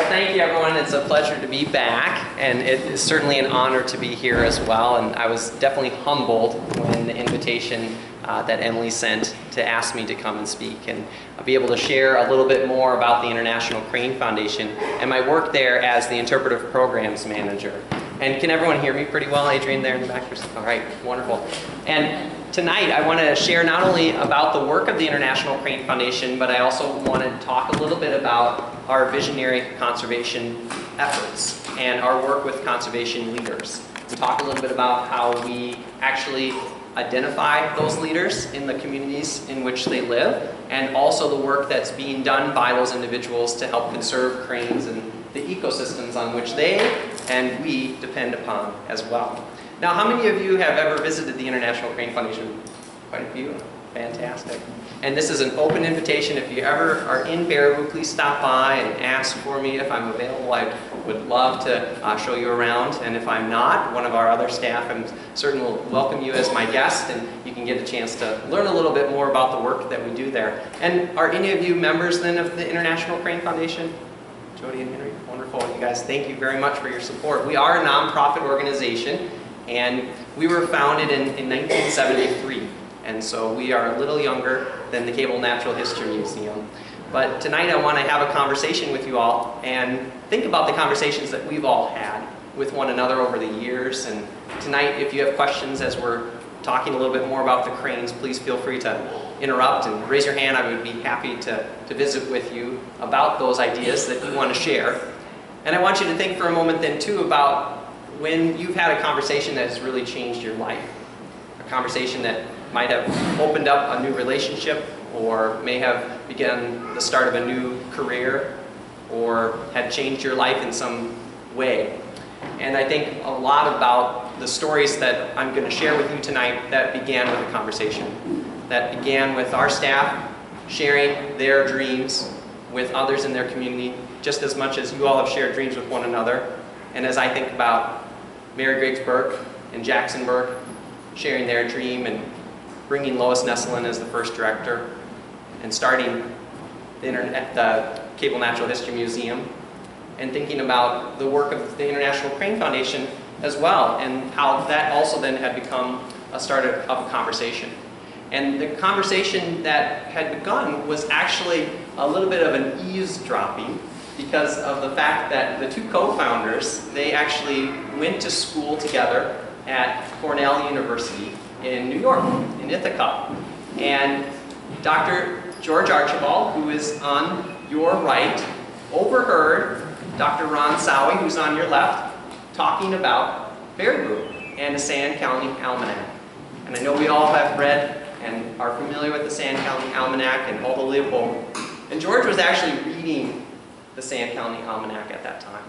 Well, thank you, everyone. It's a pleasure to be back, and it is certainly an honor to be here as well. And I was definitely humbled when the invitation that Emily sent to ask me to come and speak and be able to share a little bit more about the International Crane Foundation and my work there as the Interpretive Programs Manager. And can everyone hear me pretty well? Adrian there in the back? All right, wonderful. And tonight I want to share not only about the work of the International Crane Foundation, but I also want to talk a little bit about our visionary conservation efforts and our work with conservation leaders. And talk a little bit about how we actually identify those leaders in the communities in which they live, and also the work that's being done by those individuals to help conserve cranes and the ecosystems on which they and we depend upon as well. Now, how many of you have ever visited the International Crane Foundation? Quite a few. Fantastic. And this is an open invitation. If you ever are in Baraboo, please stop by and ask for me if I'm available. I would love to show you around. And if I'm not, one of our other staff, I'm certain will welcome you as my guest, and you can get a chance to learn a little bit more about the work that we do there. And are any of you members then of the International Crane Foundation? Jody and Henry, wonderful. You guys, thank you very much for your support. We are a nonprofit organization, and we were founded in 1973. And so we are a little younger than the Cable Natural History Museum. But tonight I want to have a conversation with you all and think about the conversations that we've all had with one another over the years. And tonight, if you have questions as we're talking a little bit more about the cranes, please feel free to interrupt and raise your hand. I would be happy to visit with you about those ideas that you want to share. And I want you to think for a moment then too about when you've had a conversation that has really changed your life. A conversation that might have opened up a new relationship, or may have begun the start of a new career, or had changed your life in some way. And I think a lot about the stories that I'm going to share with you tonight that began with a conversation. That began with our staff sharing their dreams with others in their community, just as much as you all have shared dreams with one another. And as I think about Mary Griggs Burke and Jackson Burke sharing their dream and bringing Lois Nesselin as the first director and starting the Cable Natural History Museum, and thinking about the work of the International Crane Foundation as well, and how that also then had become a start of a conversation. And the conversation that had begun was actually a little bit of an eavesdropping because of the fact that the two co-founders, they actually went to school together at Cornell University in New York, in Ithaca. And Dr. George Archibald, who is on your right, overheard Dr. Ron Sowie, who's on your left, talking about Baraboo and the Sand County Almanac. And I know we all have read and are familiar with the Sand County Almanac and Alva Leopold. And George was actually reading the Sand County Almanac at that time.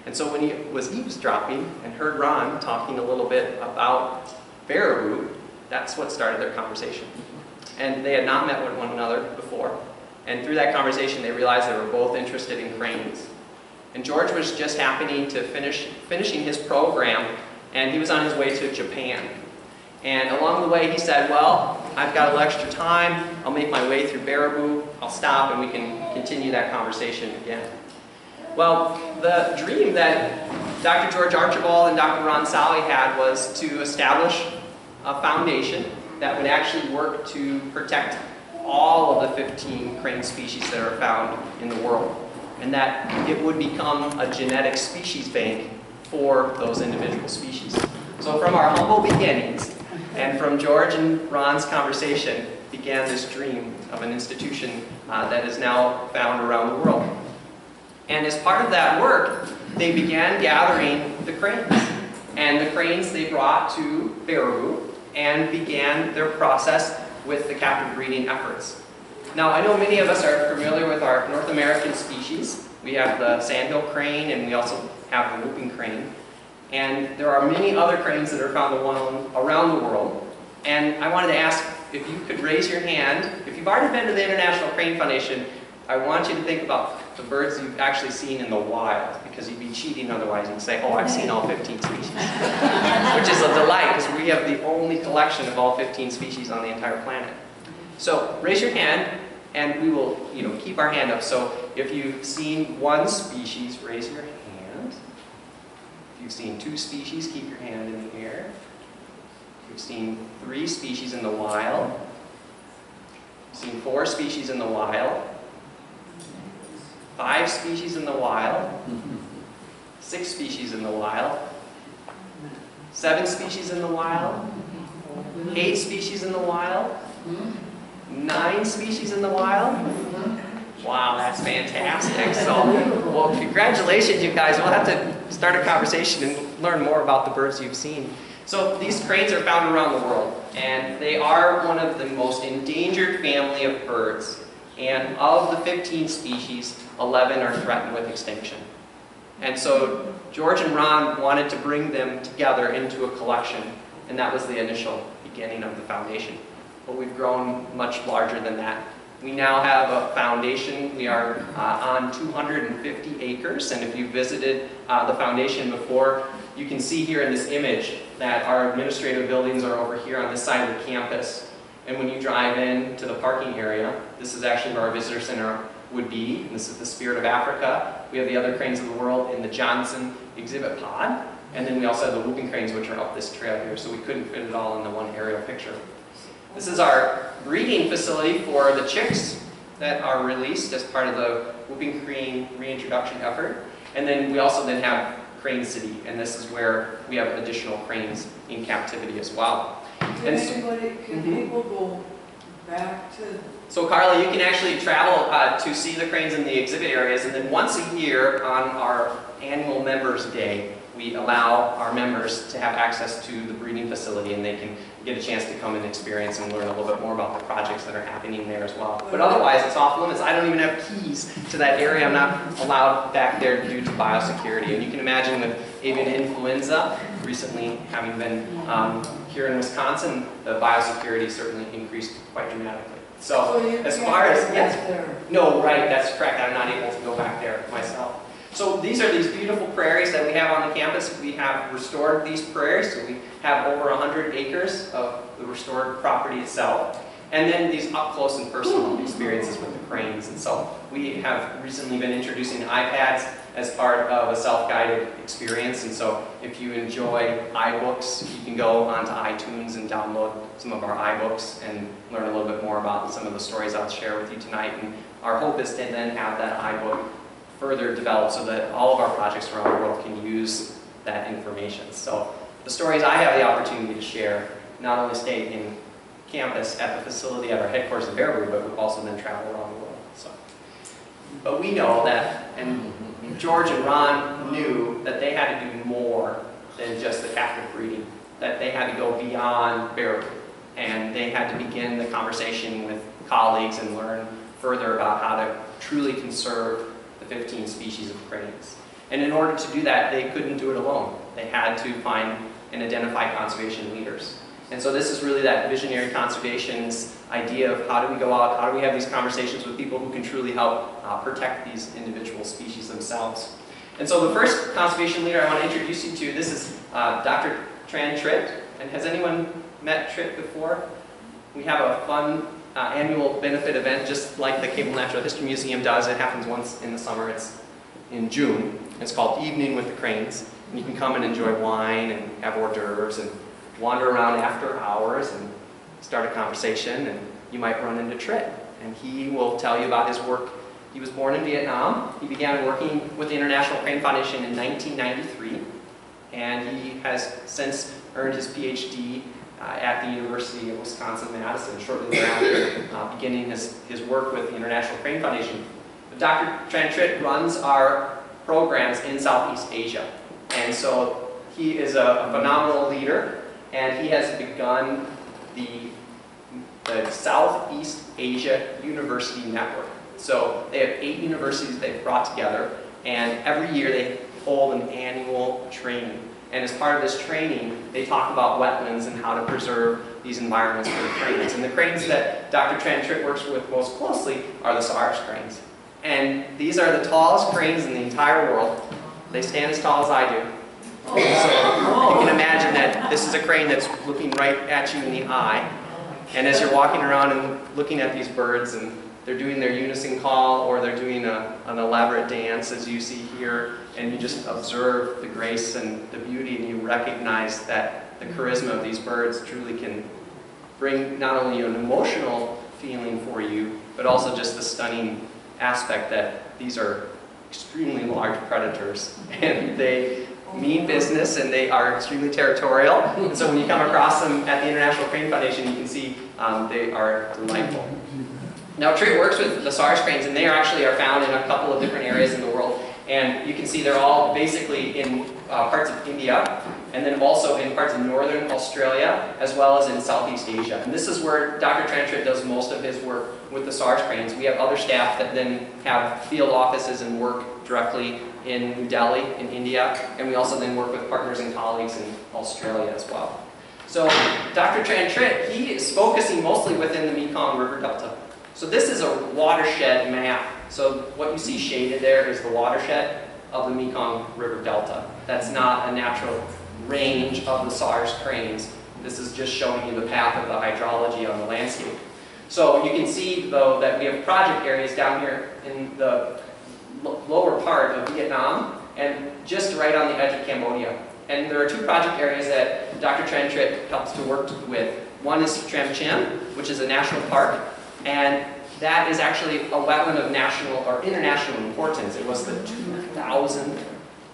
And so when he was eavesdropping and heard Ron talking a little bit about Baraboo, that's what started their conversation. And they had not met with one another before. And through that conversation, they realized they were both interested in cranes. And George was just happening to finishing his program, and he was on his way to Japan. And along the way, he said, well, I've got a little extra time. I'll make my way through Baraboo. I'll stop, and we can continue that conversation again. Well, the dream that Dr. George Archibald and Dr. Ron Sowie had was to establish a foundation that would actually work to protect all of the 15 crane species that are found in the world, and that it would become a genetic species bank for those individual species. So from our humble beginnings, and from George and Ron's conversation, began this dream of an institution that is now found around the world. And as part of that work, they began gathering the cranes. And the cranes they brought to Baraboo and began their process with the captive breeding efforts. Now, I know many of us are familiar with our North American species. We have the sandhill crane, and we also have the whooping crane. And there are many other cranes that are found around the world. And I wanted to ask if you could raise your hand. If you've already been to the International Crane Foundation, I want you to think about the birds you've actually seen in the wild, because you'd be cheating otherwise and say, oh, I've seen all 15 species. Which is a delight, because we have the only collection of all 15 species on the entire planet. So raise your hand, and we will keep our hand up. So if you've seen one species, raise your hand. If you've seen 2 species, keep your hand in the air. If you've seen 3 species in the wild. If you've seen 4 species in the wild. 5 species in the wild. 6 species in the wild. 7 species in the wild. 8 species in the wild. 9 species in the wild. Wow, that's fantastic. So, well, congratulations, you guys. We'll have to start a conversation and learn more about the birds you've seen. So these cranes are found around the world, and they are one of the most endangered family of birds. And of the 15 species, 11 are threatened with extinction. And so George and Ron wanted to bring them together into a collection, and that was the initial beginning of the foundation. But we've grown much larger than that. We now have a foundation. We are on 250 acres, and if you visited the foundation before, you can see here in this image that our administrative buildings are over here on this side of the campus. And when you drive in to the parking area, this is actually where our visitor center would be. And this is the Spirit of Africa. We have the other cranes of the world in the Johnson exhibit pod. And then we also have the whooping cranes, which are up this trail here, so we couldn't fit it all in the one aerial picture. This is our breeding facility for the chicks that are released as part of the whooping crane reintroduction effort. And then we also then have Crane City, and this is where we have additional cranes in captivity as well. Can people go back to... So Carla, you can actually travel to see the cranes in the exhibit areas, and then once a year on our annual Members Day, we allow our members to have access to the breeding facility, and they can get a chance to come and experience and learn a little bit more about the projects that are happening there as well. But otherwise, it's off limits. I don't even have keys to that area. I'm not allowed back there due to biosecurity. And you can imagine with avian influenza recently having been here in Wisconsin, the biosecurity certainly increased quite dramatically. So as far as, yes, no, right, that's correct. I'm not able to go back there myself. So these are these beautiful prairies that we have on the campus. We have restored these prairies, so we have over 100 acres of the restored property itself. And then these up-close and personal experiences with the cranes. And so we have recently been introducing iPads as part of a self-guided experience. And so if you enjoy iBooks, you can go onto iTunes and download some of our iBooks and learn a little bit more about some of the stories I'll share with you tonight. And our hope is to then have that iBook further developed so that all of our projects around the world can use that information. So the stories I have the opportunity to share not only stay in campus at the facility at our headquarters in Baraboo, but we also then travel around the world. So, but we know that, and George and Ron knew that they had to do more than just the captive breeding, that they had to go beyond Baraboo, and they had to begin the conversation with colleagues and learn further about how to truly conserve the 15 species of cranes. And in order to do that, they couldn't do it alone. They had to find and identify conservation leaders. And so this is really that visionary conservation's idea of how do we go out, how do we have these conversations with people who can truly help protect these individual species themselves. And so the first conservation leader I want to introduce you to, this is Dr. Tran Tritt. And has anyone met Tritt before? We have a fun annual benefit event, just like the Cable Natural History Museum does. It happens once in the summer. It's in June. It's called Evening with the Cranes. And you can come and enjoy wine and have hors d'oeuvres and wander around after hours and start a conversation, and you might run into Tritt. And he will tell you about his work. He was born in Vietnam. He began working with the International Crane Foundation in 1993, and he has since earned his PhD at the University of Wisconsin-Madison, shortly thereafter, beginning his work with the International Crane Foundation. But Dr. Tran Tritt runs our programs in Southeast Asia, and so he is a phenomenal leader, and he has begun the Southeast Asia University Network. So they have 8 universities they've brought together, and every year they hold an annual training. And as part of this training, they talk about wetlands and how to preserve these environments for the cranes. And the cranes that Dr. Tran Tritt works with most closely are the Saurus cranes. And these are the tallest cranes in the entire world. They stand as tall as I do. So you can imagine that this is a crane that's looking right at you in the eye. And as you're walking around and looking at these birds and they're doing their unison call or they're doing an elaborate dance, as you see here, and you just observe the grace and the beauty, and you recognize that the charisma of these birds truly can bring not only an emotional feeling for you, but also just the stunning aspect that these are extremely large predators, and they mean business, and they are extremely territorial. And so when you come across them at the International Crane Foundation, you can see they are delightful. Now, Trit works with the SARS cranes, and they actually are found in a couple of different areas in the world. And you can see they're all basically in parts of India, and then also in parts of northern Australia, as well as in Southeast Asia. And this is where Dr. Trentrit does most of his work with the SARS cranes. We have other staff that then have field offices and work directly in New Delhi, in India, and we also then work with partners and colleagues in Australia as well. So Dr. Trentrit, he is focusing mostly within the Mekong River Delta. So this is a watershed map. So what you see shaded there is the watershed of the Mekong River Delta. That's not a natural range of the SARS cranes. This is just showing you the path of the hydrology on the landscape. So you can see, though, that we have project areas down here in the lower part of Vietnam and just right on the edge of Cambodia. And there are two project areas that Dr. Trentrit helps to work with. One is Tram Chim, which is a national park, and that is actually a wetland of national or international importance. It was the 2000th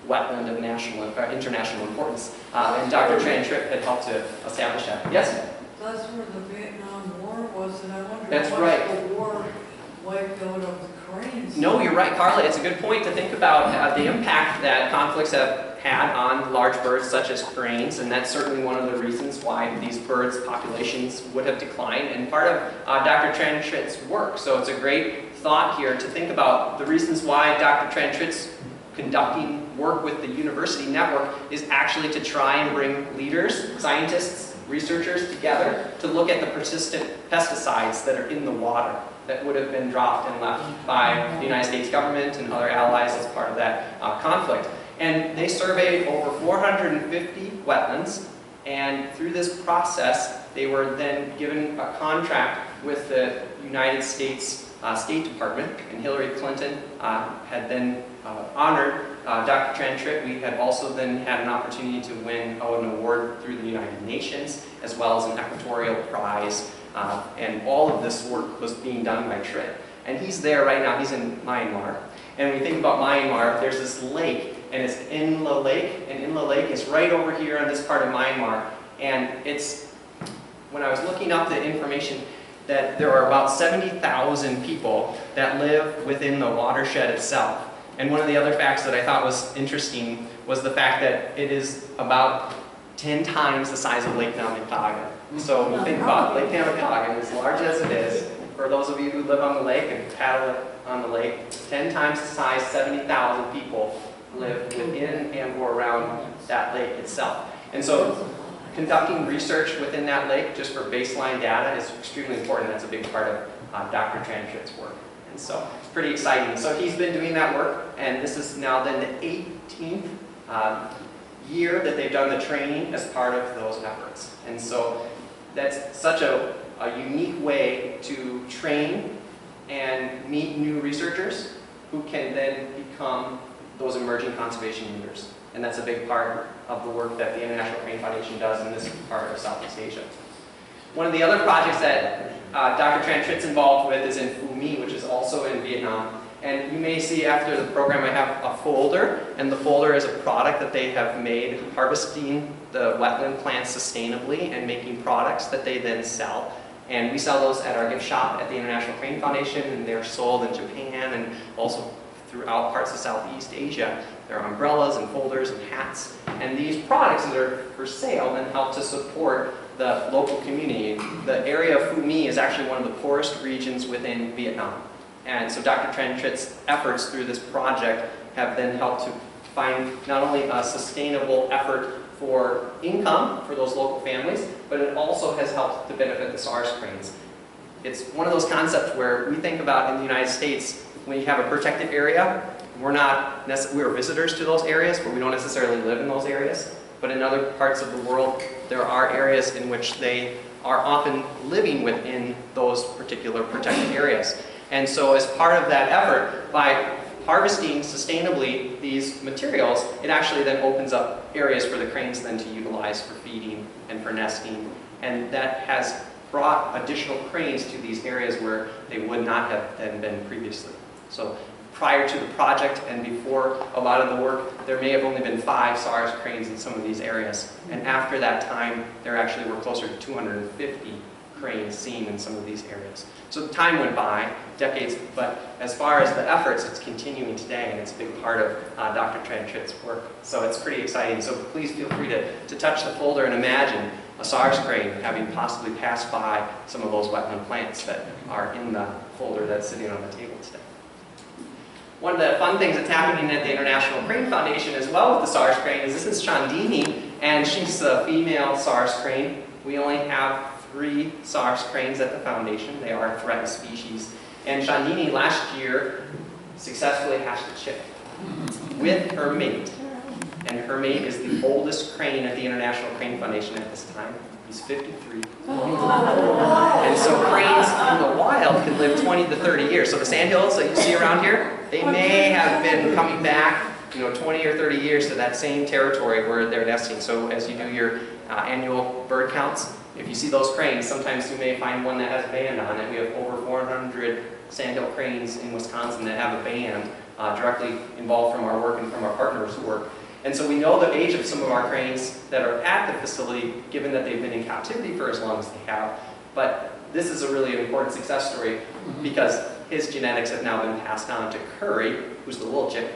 wetland of national or international importance, and Dr. Trentrit had helped to establish that. Yes? That's where the Vietnam War was, and I wonder That's what right. the war wiped out of the cranes. No, you're right, Carla. It's a good point to think about the impact that conflicts have had on large birds such as cranes, and that's certainly one of the reasons why these birds' populations would have declined, and part of Dr. Trentrit's work. So it's a great thought here to think about the reasons why Dr. Trentrit's conducting work with the university network is actually to try and bring leaders, scientists, researchers together to look at the persistent pesticides that are in the water that would have been dropped and left by the United States government and other allies as part of that conflict. And they surveyed over 450 wetlands, and through this process, they were then given a contract with the United States State Department, and Hillary Clinton had then honored Dr. Trentrit. We had also then had an opportunity to win an award through the United Nations, as well as an equatorial prize, and all of this work was being done by Trit. And he's there right now, he's in Myanmar. And when you think about Myanmar, there's this lake, and it's Inla Lake, and Inla Lake is right over here on this part of Myanmar. And it's, when I was looking up the information, that there are about 70,000 people that live within the watershed itself. And one of the other facts that I thought was interesting was the fact that it is about 10 times the size of Lake Namatagan. So when you think about Lake Namatagan, as large as it is, for those of you who live on the lake and paddle on the lake, 10 times the size, 70,000 people live within and or around that lake itself. And so conducting research within that lake just for baseline data is extremely important. That's a big part of Dr. Trentrit's work. And so it's pretty exciting. So he's been doing that work, and this is now then the 18th year that they've done the training as part of those efforts. And so that's such a unique way to train and meet new researchers who can then become those emerging conservation leaders. And that's a big part of the work that the International Crane Foundation does in this part of Southeast Asia. One of the other projects that Dr. Trentrit's involved with is in Phu My, which is also in Vietnam. And you may see after the program I have a folder, and the folder is a product that they have made, harvesting the wetland plants sustainably and making products that they then sell. And we sell those at our gift shop at the International Crane Foundation, and they're sold in Japan and also throughout parts of Southeast Asia. There are umbrellas and folders and hats. And these products that are for sale then help to support the local community. The area of Phu My is actually one of the poorest regions within Vietnam. And so Dr. Trentrit's efforts through this project have then helped to find not only a sustainable effort for income for those local families, but it also has helped to benefit the SARS cranes. It's one of those concepts where we think about in the United States, when you have a protected area, we're visitors to those areas, but we don't necessarily live in those areas. But in other parts of the world, there are areas in which they are often living within those particular protected areas. And so as part of that effort, by harvesting sustainably these materials, it actually then opens up areas for the cranes then to utilize for feeding and for nesting. And that has brought additional cranes to these areas where they would not have then been previously. So prior to the project and before a lot of the work, there may have only been 5 SARS cranes in some of these areas. And after that time, there actually were closer to 250 cranes seen in some of these areas. So time went by, decades, but as far as the efforts, it's continuing today, and it's a big part of Dr. Trenchard's work. So it's pretty exciting. So please feel free to touch the folder and imagine a SARS crane having possibly passed by some of those wetland plants that are in the folder that's sitting on the table today. One of the fun things that's happening at the International Crane Foundation as well with the SARS crane is this is Chandini, and she's a female SARS crane. We only have 3 SARS cranes at the foundation. They are a threatened species. And Chandini last year successfully hatched a chick with her mate. And her mate is the oldest crane at the International Crane Foundation at this time. He's 53. And so cranes in the wild can live 20 to 30 years. So the sandhills that you see around here, they may have been coming back 20 or 30 years to that same territory where they're nesting. So as you do your annual bird counts, if you see those cranes, sometimes you may find one that has a band on it. We have over 400 sandhill cranes in Wisconsin that have a band directly involved from our work and from our partners' work. And so we know the age of some of our cranes that are at the facility, given that they've been in captivity for as long as they have. But this is a really important success story because his genetics have now been passed on to Curry, who's the little chick,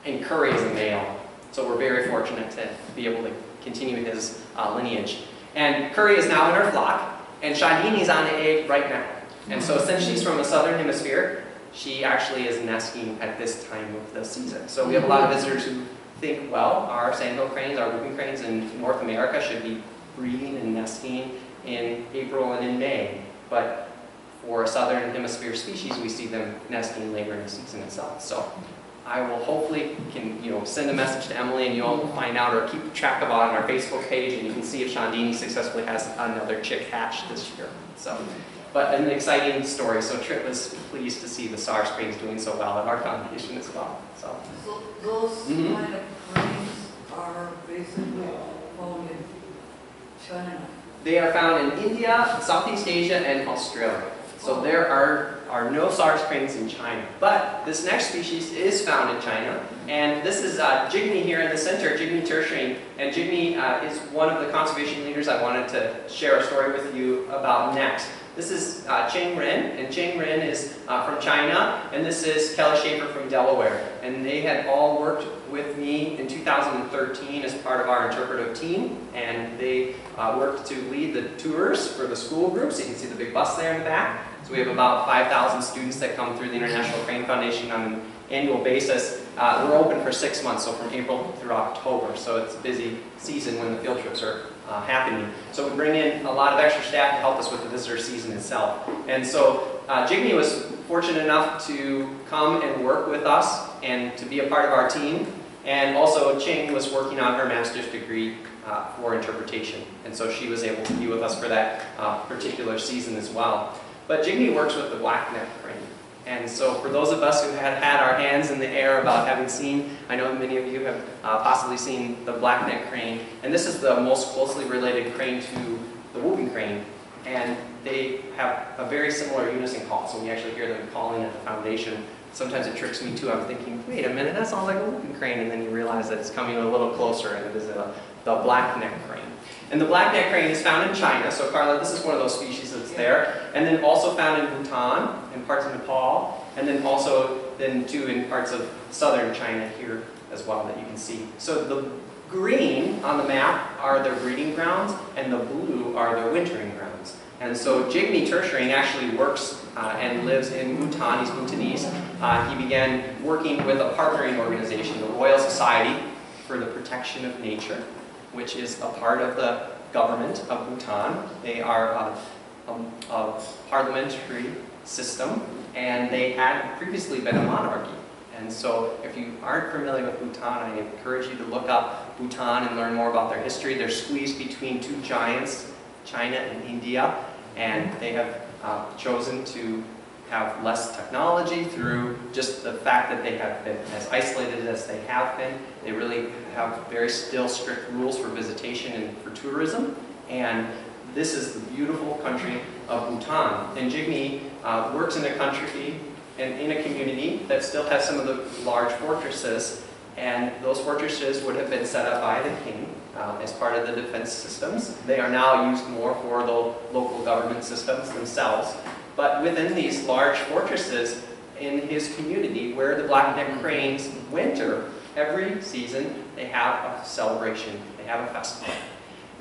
and Curry is a male. So we're very fortunate to be able to continue his lineage. And Curry is now in our flock, and Chandini's on the egg right now. And so since she's from the southern hemisphere, she actually is nesting at this time of the season. So we have a lot of visitors who think, well, our sandhill cranes, our whooping cranes in North America should be breeding and nesting in April and in May. But for a southern hemisphere species, we see them nesting later in the season itself. So I will hopefully send a message to Emily, and you'll find out or keep track of it on our Facebook page, and you can see if Chandini successfully has another chick hatched this year. So, but an exciting story. So Trip was pleased to see the SARS cranes doing so well at our foundation as well. So those kind of cranes are basically found in China. They are found in India, Southeast Asia, and Australia. So there are no SARS cranes in China. But this next species is found in China. And this is Jigme here in the center, Jigme tertiary. And Jigme is one of the conservation leaders I wanted to share a story with you about next. This is Cheng Ren, and Cheng Ren is from China, and this is Kelly Schaefer from Delaware. And they had all worked with me in 2013 as part of our interpretive team, and they worked to lead the tours for the school groups. You can see the big bus there in the back. So we have about 5,000 students that come through the International Crane Foundation on an annual basis. We're open for 6 months, so from April through October. So it's a busy season when the field trips are happening. So we bring in a lot of extra staff to help us with the visitor season itself. And so Jigme was fortunate enough to come and work with us and to be a part of our team. And also Cheng was working on her master's degree for interpretation. And so she was able to be with us for that particular season as well. But Jigme works with the blackneck crane. And so for those of us who had our hands in the air about having seen, I know many of you have possibly seen the blackneck crane, and this is the most closely related crane to the whooping crane, and they have a very similar unison call, so we actually hear them calling at the foundation. Sometimes it tricks me too. I'm thinking, wait a minute, that sounds like a whooping crane, and then you realize that it's coming a little closer, and it is the blackneck crane. And the blackneck crane is found in China, so Carla, this is one of those species that's there, and then also found in Bhutan and parts of Nepal, and then also too in parts of southern China here as well that you can see. So the green on the map are their breeding grounds, and the blue are their wintering grounds. And so Jigme tertiary actually works and lives in Bhutan. He's Bhutanese. He began working with a partnering organization, the Royal Society for the Protection of Nature, which is a part of the government of Bhutan. They are a parliamentary system, and they had previously been a monarchy. And so if you aren't familiar with Bhutan, I encourage you to look up Bhutan and learn more about their history. They're squeezed between two giants, China and India, and they have chosen to have less technology through just the fact that they have been as isolated as they have been. They really have very still strict rules for visitation and for tourism. And this is the beautiful country of Bhutan. And Jigme works in a country and in a community that still has some of the large fortresses. And those fortresses would have been set up by the king as part of the defense systems. They are now used more for the local government systems themselves. But within these large fortresses in his community where the black-necked cranes winter, every season they have a celebration, they have a festival.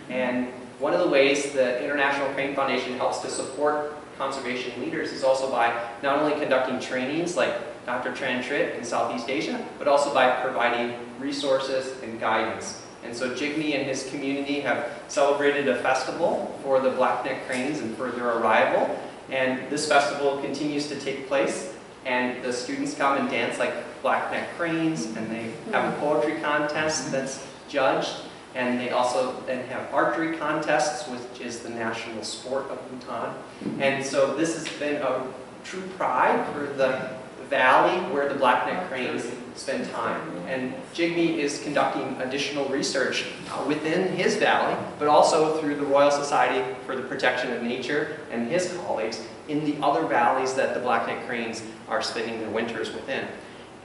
And one of the ways the International Crane Foundation helps to support conservation leaders is also by not only conducting trainings like Dr. Tran Tritt in Southeast Asia, but also by providing resources and guidance. And so Jigme and his community have celebrated a festival for the black-necked cranes and for their arrival. And this festival continues to take place, and the students come and dance like black-necked cranes, and they have a poetry contest that's judged, and they also then have archery contests, which is the national sport of Bhutan. And so this has been a true pride for the valley where the black-necked cranes spend time. And Jigme is conducting additional research within his valley, but also through the Royal Society for the Protection of Nature and his colleagues in the other valleys that the black-necked cranes are spending their winters within.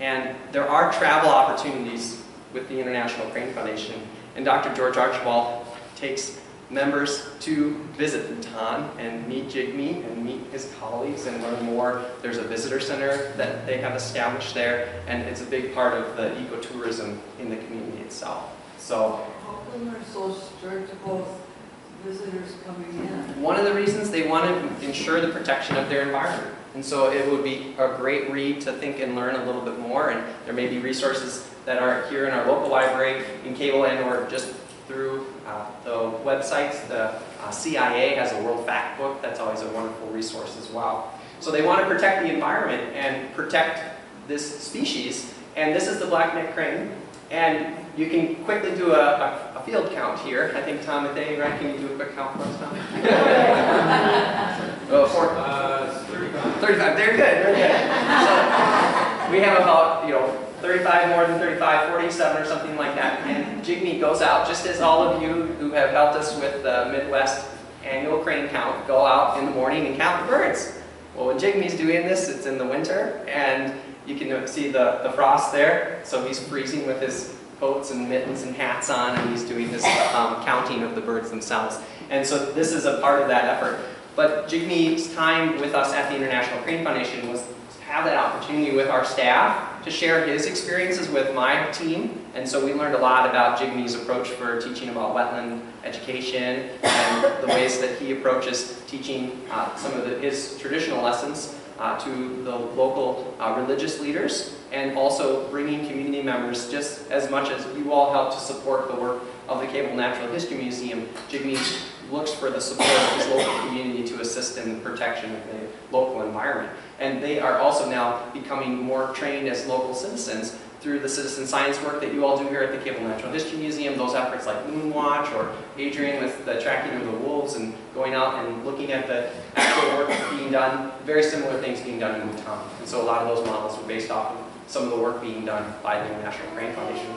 And there are travel opportunities with the International Crane Foundation, and Dr. George Archibald takes members to visit Bhutan and meet Jigme and meet his colleagues and learn more. There's a visitor center that they have established there, and it's a big part of the ecotourism in the community itself. So, How come they're so strict about visitors coming in? one of the reasons they want to ensure the protection of their environment. And so it would be a great read to think and learn a little bit more, and there may be resources that are here in our local library, in cable, and or just through the websites. The CIA has a World Fact Book. That's always a wonderful resource as well. So they want to protect the environment and protect this species. And this is the black-necked crane. And you can quickly do a field count here. I think Tom, right? Can you do a quick count for us, Tom? Oh, 35. 35. Very good. Very good. So we have about 35, more than 35, 47 or something like that. And Jigme goes out, just as all of you who have helped us with the Midwest annual crane count go out in the morning and count the birds. Well, when Jigme's doing this, it's in the winter, and you can see the frost there. So he's freezing with his coats and mittens and hats on, and he's doing this counting of the birds themselves. And so this is a part of that effort. But Jigme's time with us at the International Crane Foundation was to have that opportunity with our staff to share his experiences with my team. And so we learned a lot about Jigme's approach for teaching about wetland education and the ways that he approaches teaching some of his traditional lessons to the local religious leaders, and also bringing community members. Just as much as you all help to support the work of the Cable Natural History Museum, Jigme looks for the support of his local community to assist in the protection of the local environment. And they are also now becoming more trained as local citizens through the citizen science work that you all do here at the Cable Natural History Museum, those efforts like Moon Watch, or Adrian with the tracking of the wolves and going out and looking at the actual work being done, very similar things being done in Bhutan. And so a lot of those models were based off of some of the work being done by the International Crane Foundation.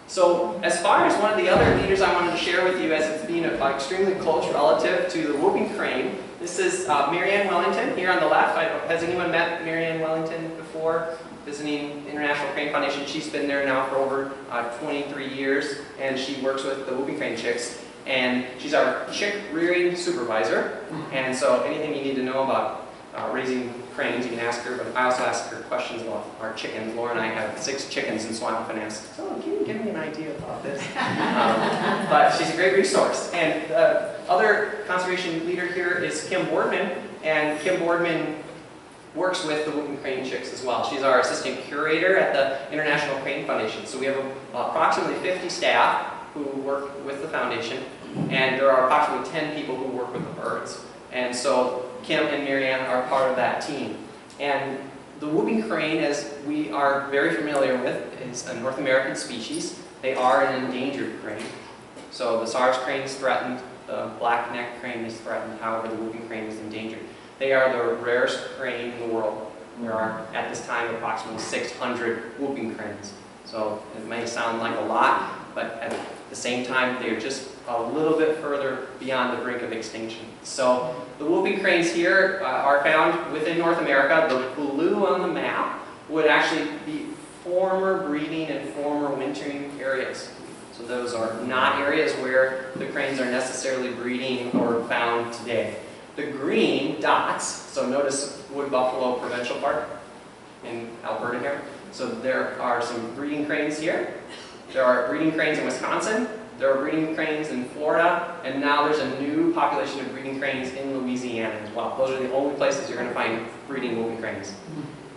So as far as one of the other leaders I wanted to share with you, as it's being an extremely close relative to the whooping crane, this is Marianne Wellington here on the left. Has anyone met Marianne Wellington before? Visiting International Crane Foundation. She's been there now for over 23 years, and she works with the whooping crane chicks. And she's our chick rearing supervisor. And so anything you need to know about raising cranes, you can ask her, but I also ask her questions about our chickens. Laura and I have 6 chickens, and so I often ask, so can you give me an idea about this? But she's a great resource. And the other conservation leader here is Kim Boardman, and Kim Boardman works with the whooping crane chicks as well. She's our assistant curator at the International Crane Foundation. So we have approximately 50 staff who work with the foundation, and there are approximately 10 people who work with the birds. And so Kim and Marianne are part of that team. And the whooping crane, as we are very familiar with, is a North American species. They are an endangered crane. So the Saurus crane is threatened, the black-necked crane is threatened, however the whooping crane is endangered. They are the rarest crane in the world. There are, at this time, approximately 600 whooping cranes. So it may sound like a lot, but at the same time, they're just a little bit further beyond the brink of extinction. So the whooping cranes here are found within North America. The blue on the map would actually be former breeding and former wintering areas. So those are not areas where the cranes are necessarily breeding or found today. The green dots, so notice Wood Buffalo Provincial Park in Alberta here. So there are some breeding cranes here. There are breeding cranes in Wisconsin. There are breeding cranes in Florida. And now there's a new population of breeding cranes in Louisiana as well. Those are the only places you're going to find breeding whooping cranes.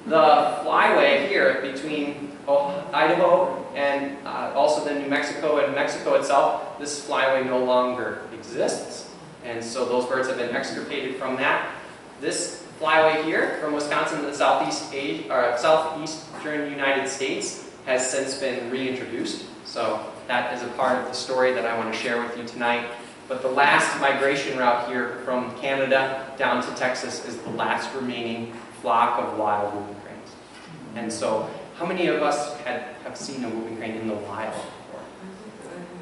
The flyway here between Idaho and also then New Mexico and Mexico itself, this flyway no longer exists. And so those birds have been extirpated from that. This flyway here from Wisconsin to the southeastern United States has since been reintroduced. So that is a part of the story that I want to share with you tonight. But the last migration route here from Canada down to Texas is the last remaining flock of wild whooping cranes. And so how many of us have seen a whooping crane in the wild?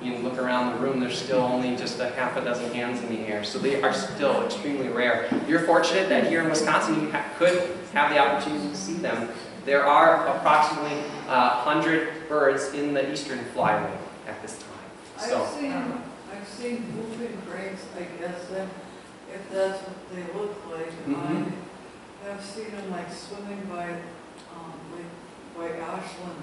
You look around the room, there's still only just a half a dozen hands in the air. So they are still extremely rare. You're fortunate that here in Wisconsin you could have the opportunity to see them. There are approximately 100 birds in the eastern flyway at this time. So, I've seen whooping cranes, I guess, if that's what they look like. I've seen them like swimming by Ashland.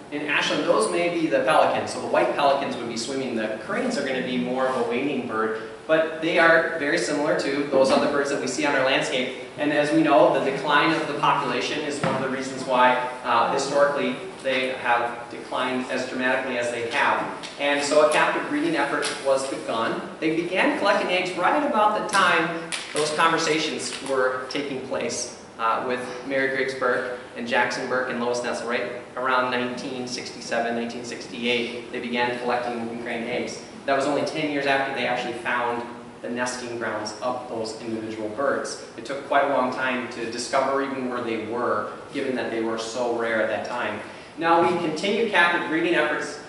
In Ashland, those may be the pelicans. So the white pelicans would be swimming. The cranes are going to be more of a wading bird, but they are very similar to those other birds that we see on our landscape. And as we know, the decline of the population is one of the reasons why historically they have declined as dramatically as they have. And so a captive breeding effort was begun. They began collecting eggs right about the time those conversations were taking place with Mary Griggs Burke and Jackson Burke and Lois Nessel, right around 1967, 1968, they began collecting whooping crane eggs. That was only 10 years after they actually found the nesting grounds of those individual birds. It took quite a long time to discover even where they were, given that they were so rare at that time. Now we continue captive breeding efforts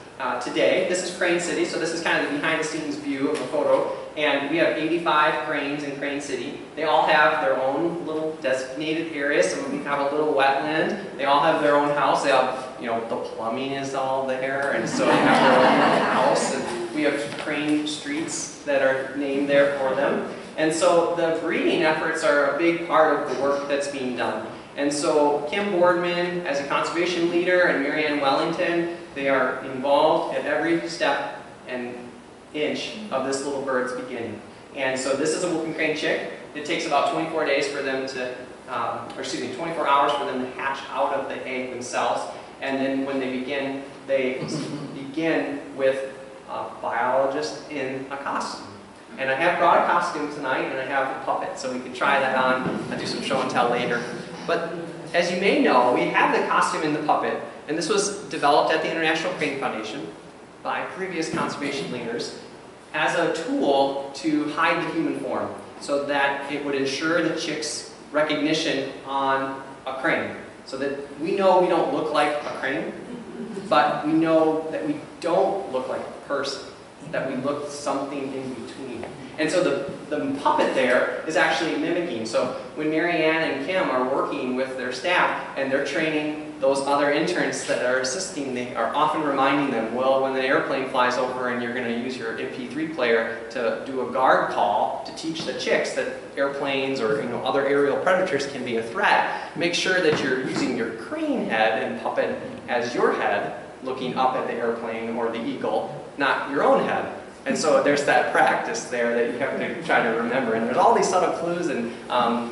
today. This is Crane City, so this is kind of the behind-the-scenes view of the photo. And we have 85 cranes in Crane City. They all have their own little designated areas. Some of them have a little wetland. They all have their own house. They have, the plumbing is all there, and so they have their own house. And we have crane streets that are named there for them. And so the breeding efforts are a big part of the work that's being done. And so Kim Boardman, as a conservation leader, and Marianne Wellington, they are involved at every step and inch of this little bird's beginning. And so this is a whooping crane chick. It takes about 24 days for them to, 24 hours for them to hatch out of the egg themselves. And then when they begin with a biologist in a costume. And I have brought a costume tonight, and I have a puppet, so we can try that on. I'll do some show and tell later. But as you may know, we have the costume and the puppet, and this was developed at the International Crane Foundation by previous conservation leaders as a tool to hide the human form, so that it would ensure the chick's recognition on a crane. So that we know we don't look like a crane, but we know that we don't look like a person, that we look something in between. And so the puppet there is actually mimicking. So when Marianne and Kim are working with their staff and they're training those other interns that are assisting, they are often reminding them, well, when the airplane flies over and you're going to use your MP3 player to do a guard call to teach the chicks that airplanes or other aerial predators can be a threat, make sure that you're using your crane head and puppet as your head, looking up at the airplane or the eagle, not your own head. And so there's that practice there that you have to try to remember. And there's all these subtle clues and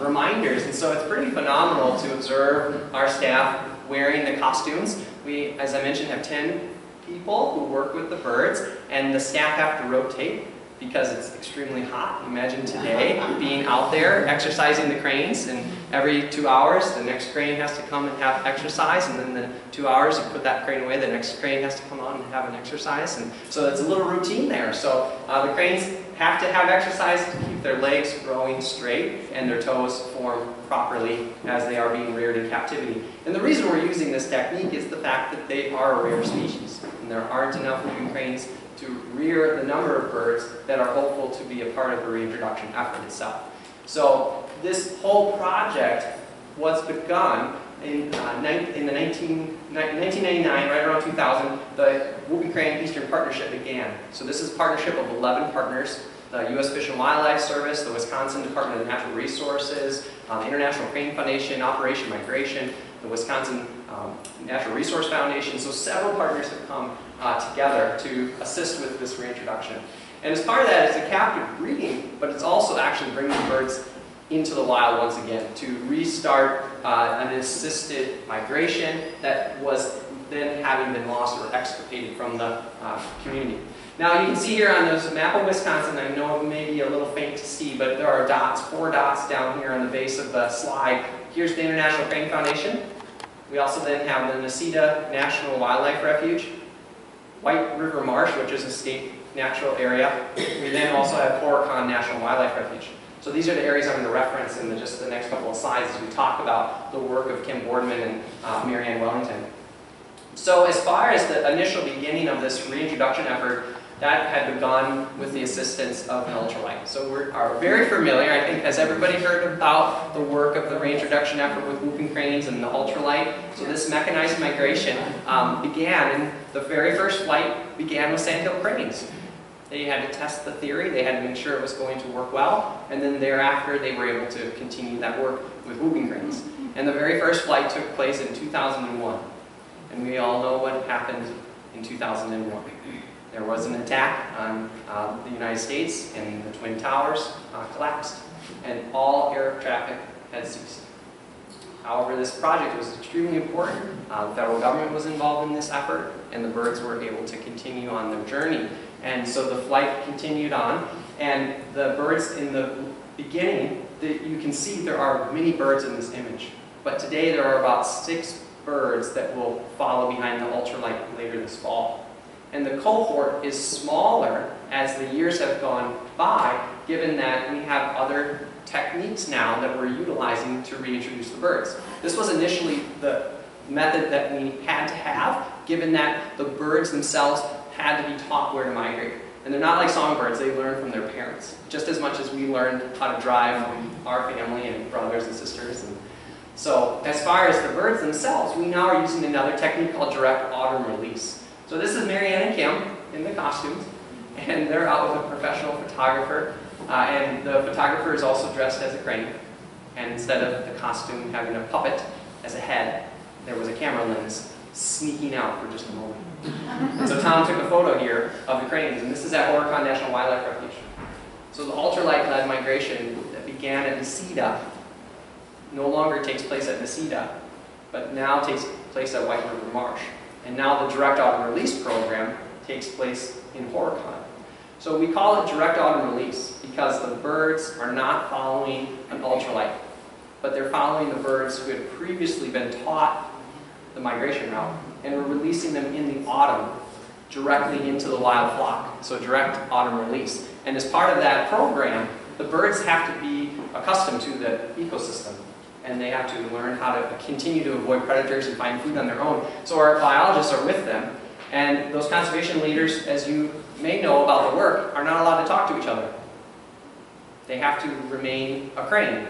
reminders. And so it's pretty phenomenal to observe our staff wearing the costumes. We, as I mentioned, have 10 people who work with the birds, and the staff have to rotate because it's extremely hot. Imagine today being out there exercising the cranes, and every 2 hours the next crane has to come and have exercise, and then the 2 hours you put that crane away, the next crane has to come on and have an exercise. And so it's a little routine there. So the cranes have to have exercise to keep their legs growing straight and their toes form properly as they are being reared in captivity. And the reason we're using this technique is the fact that they are a rare species, and there aren't enough whooping cranes to rear the number of birds that are hopeful to be a part of the reintroduction effort itself. So this whole project was begun in 1999, right around 2000, the Whooping Crane Eastern Partnership began. So this is a partnership of 11 partners: the U.S. Fish and Wildlife Service, the Wisconsin Department of Natural Resources, the International Crane Foundation, Operation Migration, the Wisconsin Natural Resource Foundation. So several partners have come together to assist with this reintroduction. And as part of that, it's a captive breeding, but it's also actually bringing birds into the wild once again to restart an assisted migration that was then having been lost or extirpated from the community. Now you can see here on this map of Wisconsin, I know it may be a little faint to see, but there are dots, 4 dots down here on the base of the slide. Here's the International Crane Foundation. We also then have the Necedah National Wildlife Refuge, White River Marsh, which is a state natural area. We then also have Horicon National Wildlife Refuge. So these are the areas I'm going to reference in just the next couple of slides as we talk about the work of Kim Boardman and Marianne Wellington. So as far as the initial beginning of this reintroduction effort, that had begun with the assistance of an ultralight. So we are very familiar, I think, has everybody heard about the work of the reintroduction effort with whooping cranes and the ultralight? So this mechanized migration began, and the very first flight began with sandhill cranes. They had to test the theory, they had to make sure it was going to work well, and then thereafter they were able to continue that work with whooping cranes. And the very first flight took place in 2001. And we all know what happened in 2001. There was an attack on the United States, and the Twin Towers collapsed, and all air traffic had ceased. However, this project was extremely important. The federal government was involved in this effort, and the birds were able to continue on their journey. And so the flight continued on, and the birds in the beginning, you can see there are many birds in this image. But today there are about 6 birds that will follow behind the ultralight later this fall. And the cohort is smaller as the years have gone by, given that we have other techniques now that we're utilizing to reintroduce the birds. This was initially the method that we had to have, given that the birds themselves had to be taught where to migrate. And they're not like songbirds, they learn from their parents, just as much as we learned how to drive from our family and brothers and sisters. And so as far as the birds themselves, we now are using another technique called direct autumn release. So this is Marianne and Kim in the costumes, and they're out with a professional photographer, and the photographer is also dressed as a crane. And instead of the costume having a puppet as a head, there was a camera lens sneaking out for just a moment. And so Tom took a photo here of the cranes, and this is at Horicon National Wildlife Refuge. So the ultralight-led migration that began at Necedah no longer takes place at Necedah, but now takes place at White River Marsh. And now the direct autumn release program takes place in Horicon. So we call it direct autumn release because the birds are not following an ultralight, but they're following the birds who had previously been taught the migration route, and we're releasing them in the autumn directly into the wild flock. So direct autumn release. And as part of that program, the birds have to be accustomed to the ecosystem, and they have to learn how to continue to avoid predators and find food on their own. So our biologists are with them, and those conservation leaders, as you may know about the work, are not allowed to talk to each other. They have to remain a crane.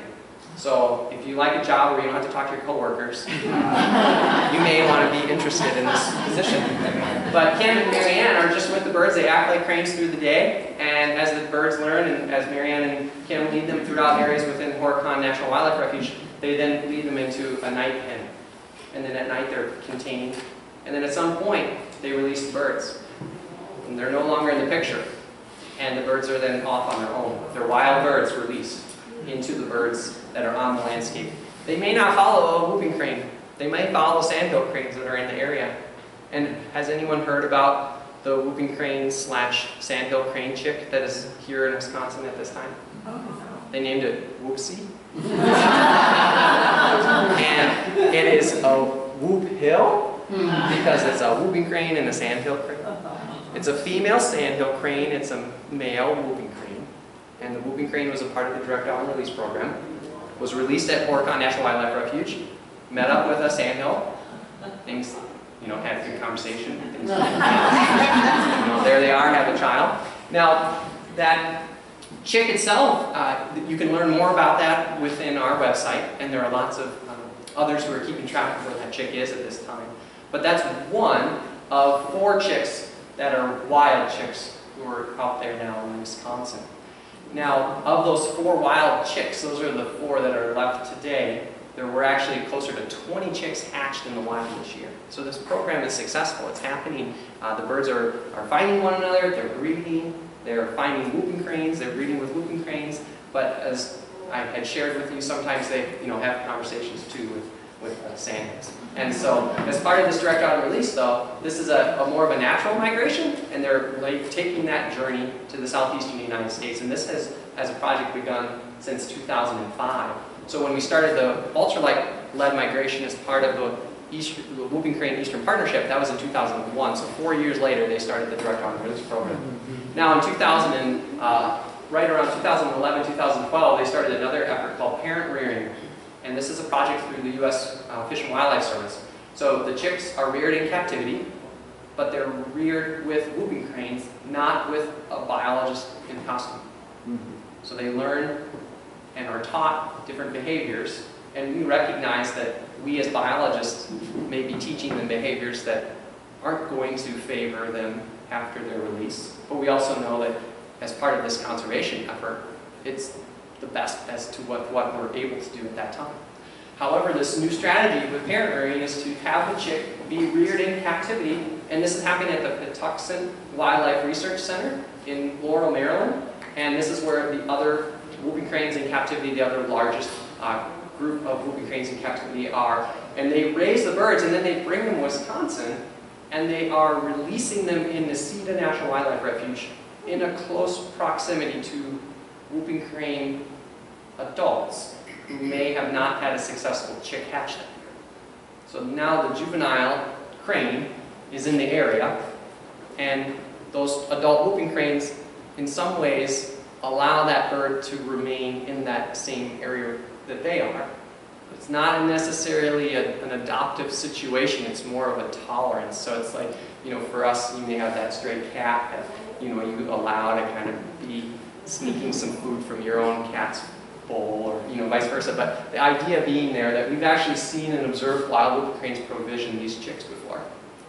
So if you like a job where you don't have to talk to your coworkers, you may want to be interested in this position. But Kim and Marianne are just with the birds. They act like cranes through the day, and as the birds learn, and as Marianne and Kim lead them throughout areas within Horicon National Wildlife Refuge, they then lead them into a night pen. And then at night they're contained. And then at some point, they release the birds. And they're no longer in the picture. And the birds are then off on their own. They're wild birds released into the birds that are on the landscape. They may not follow a whooping crane. They might follow sandhill cranes that are in the area. And has anyone heard about the whooping crane / sandhill crane chick that is here in Wisconsin at this time? They named it Whoopsie. And it is a whoop hill because it's a whooping crane and a sandhill crane. It's a female sandhill crane, it's a male whooping crane. and the whooping crane was a part of the direct out and release program. Was released at Horicon National Wildlife Refuge, met up with a sandhill, things, had a good conversation. Things, there they are, have a child. Now, that chick itself, you can learn more about that within our website, and there are lots of others who are keeping track of where that chick is at this time. But that's one of 4 chicks that are wild chicks who are out there now in Wisconsin. Now, of those 4 wild chicks, those are the 4 that are left today, there were actually closer to 20 chicks hatched in the wild this year. So this program is successful. It's happening. The birds are finding one another, they're breeding, they're finding whooping cranes, they're breeding with whooping cranes, but as I had shared with you, sometimes they have conversations too with sandhills. And so, as part of this direct out and release though, this is a more of a natural migration, and they're taking that journey to the southeastern United States. And this has a project begun since 2005. So when we started the ultralight-led migration as part of the Whooping Crane Eastern Partnership, that was in 2001. So 4 years later, they started the direct out and release program. Now in right around 2011, 2012, they started another effort called parent rearing. And this is a project through the U.S. Fish and Wildlife Service. So the chicks are reared in captivity, but they're reared with whooping cranes, not with a biologist in costume. So they learn and are taught different behaviors, and we recognize that we as biologists may be teaching them behaviors that aren't going to favor them after their release. But we also know that as part of this conservation effort, it's the best as to what we're able to do at that time. However, this new strategy with parent rearing is to have the chick be reared in captivity, and this is happening at the Patuxent Wildlife Research Center in Laurel, Maryland, and this is where the other whooping cranes in captivity, the other largest group of whooping cranes in captivity are. And they raise the birds, and then they bring them to Wisconsin, and they are releasing them in Neseda National Wildlife Refuge in a close proximity to whooping crane adults who may have not had a successful chick hatch that year. So now the juvenile crane is in the area, and those adult whooping cranes in some ways allow that bird to remain in that same area that they are. It's not necessarily an adoptive situation, it's more of a tolerance. So it's like, for us, you may have that stray cat that, you allow to kind of be sneaking some food from your own cat's bowl, or vice versa. But the idea being there that we've actually seen and observed wild whooping cranes provision these chicks before.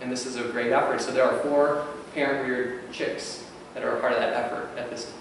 And this is a great effort. So there are 4 parent-reared chicks that are a part of that effort at this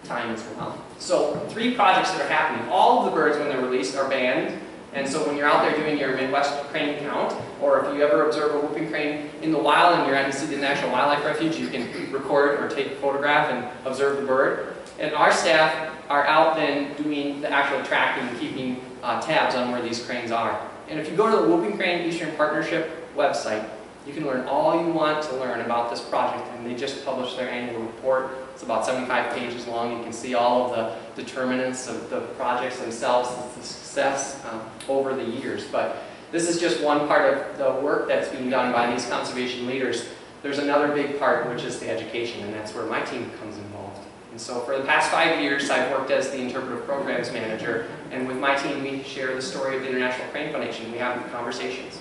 time as well. So 3 projects that are happening. All of the birds, when they're released, are banned. And so when you're out there doing your Midwest crane count, or if you ever observe a whooping crane in the wild and you're at the National Wildlife Refuge, you can record or take a photograph and observe the bird. And our staff are out then doing the actual tracking and keeping tabs on where these cranes are. And if you go to the Whooping Crane Eastern Partnership website, you can learn all you want to learn about this project, and they just published their annual report. It's about 75 pages long. You can see all of the determinants of the projects themselves, the success over the years. But this is just one part of the work that's being done by these conservation leaders. There's another big part, which is the education, and that's where my team becomes involved. And so for the past 5 years, I've worked as the interpretive programs manager, and with my team, we share the story of the International Crane Foundation. We have conversations.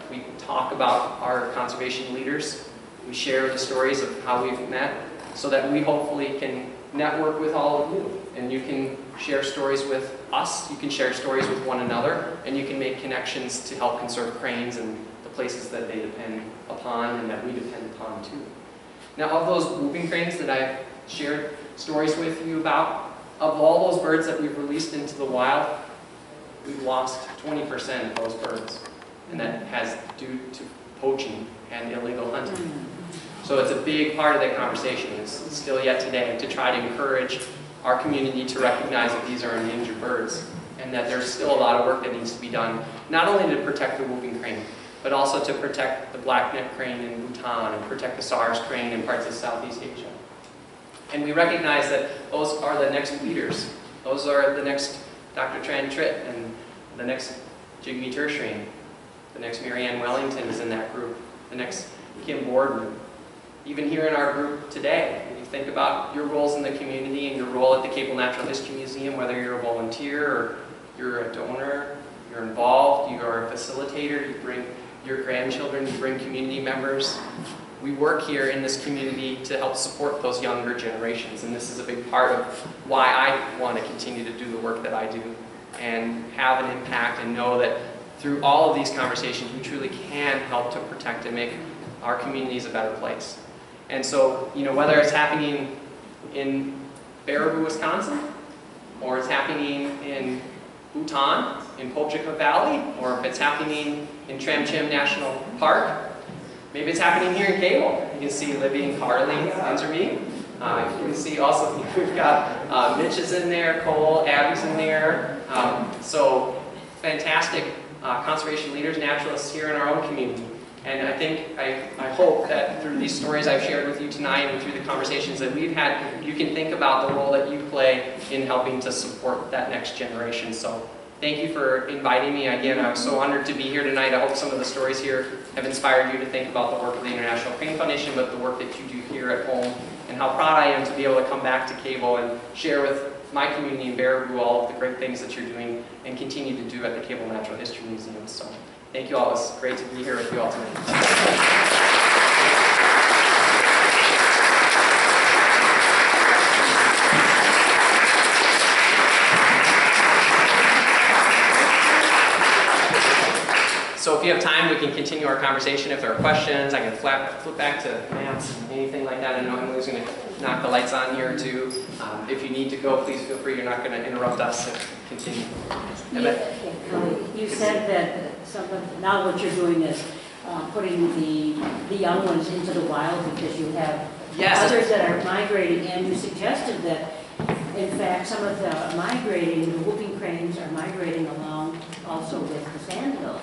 We talk about our conservation leaders. We share the stories of how we've met so that we hopefully can network with all of you. And you can share stories with us, you can share stories with one another, and you can make connections to help conserve cranes and the places that they depend upon and that we depend upon too. Now, of those whooping cranes that I've shared stories with you about, of all those birds that we've released into the wild, we've lost 20% of those birds. And that has due to poaching and illegal hunting. So it's a big part of that conversation. It's still yet today to try to encourage our community to recognize that these are endangered birds and that there's still a lot of work that needs to be done, not only to protect the whooping crane, but also to protect the black-necked crane in Bhutan and protect the SARS crane in parts of Southeast Asia. And we recognize that those are the next leaders. Those are the next Dr. Tran Tritt and the next Jigme Tertiary. The next Marianne Wellington is in that group. The next Kim Boardman. even here in our group today, when you think about your roles in the community and your role at the Cable Natural History Museum, whether you're a volunteer or you're a donor, you're involved, you're a facilitator, you bring your grandchildren, you bring community members. We work here in this community to help support those younger generations, and this is a big part of why I want to continue to do the work that I do and have an impact and know that through all of these conversations we truly can help to protect and make our communities a better place. And so, you know, whether it's happening in Baraboo, Wisconsin, or it's happening in Bhutan, in Polchika Valley, or if it's happening in Tramchim National Park, maybe it's happening here in Cable. You can see Libby and Carly, these are me. You can see also we've got Mitch is in there, Cole, Abby's in there. So fantastic conservation leaders, naturalists here in our own community. And I hope that through these stories I've shared with you tonight and through the conversations that we've had, you can think about the role that you play in helping to support that next generation. So thank you for inviting me. Again, I was so honored to be here tonight. I hope some of the stories here have inspired you to think about the work of the International Crane Foundation, but the work that you do here at home, and how proud I am to be able to come back to Cable and share with my community in Baraboo all of the great things that you're doing and continue to do at the Cable Natural History Museum. So thank you all. It's great to be here with you all tonight. So if you have time, we can continue our conversation. If there are questions, I can flip back to maps, anything like that. I know Emily's going to knock the lights on here too. If you need to go, please feel free. You're not going to interrupt us. So continue. You said that now what you're doing is putting the young ones into the wild because you have others that are migrating, and you suggested that in fact some of the whooping cranes are migrating along also with the sandhill.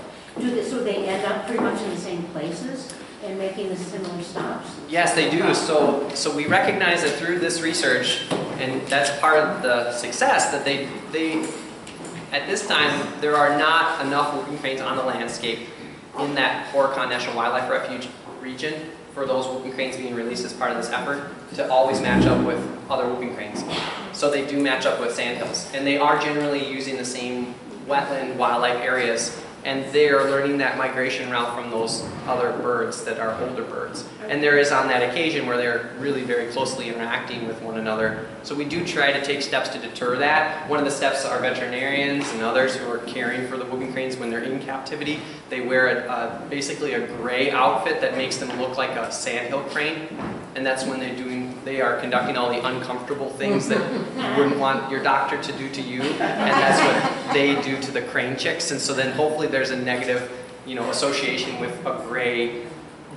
So they end up pretty much in the same places and making the similar stops? Yes, they do. So we recognize that through this research, and that's part of the success, that they at this time, there are not enough whooping cranes on the landscape in that Horicon National Wildlife Refuge region for those whooping cranes being released as part of this effort to always match up with other whooping cranes. So they do match up with sandhills, and they are generally using the same wetland wildlife areas, and they are learning that migration route from those other birds that are older birds. And there is on that occasion where they're really very closely interacting with one another. So we do try to take steps to deter that. One of the steps are veterinarians and others who are caring for the whooping cranes when they're in captivity. They wear basically a gray outfit that makes them look like a sandhill crane. And that's when they are conducting all the uncomfortable things that you wouldn't want your doctor to do to you. And that's what they do to the crane chicks. And so then hopefully there's a negative, association with a gray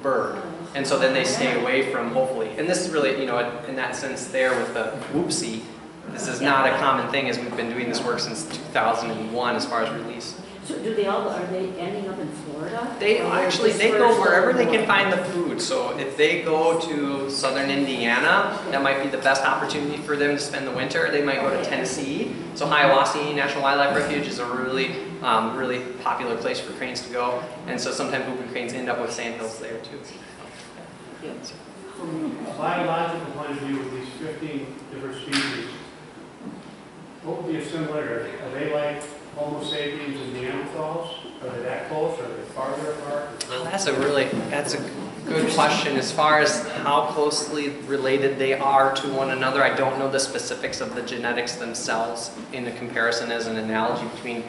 bird. And so then they stay away from, hopefully. And this is really, in that sense there with the whoopsie, this is not a common thing as we've been doing this work since 2001 as far as release. So are they ending up in Florida? They go wherever they can find the food. So if they go to southern Indiana, that might be the best opportunity for them to spend the winter. They might go to Tennessee. So Hiawassee National Wildlife Refuge is a really popular place for cranes to go. And so sometimes whooping cranes end up with sandhills there too. From a biological point of view, with these 15 different species, what would be a similarity? Are they like Homo sapiens and Neanderthals? Are they that close? Are they farther apart? Well, that's a good question. As far as how closely related they are to one another, I don't know the specifics of the genetics themselves in the comparison as an analogy between,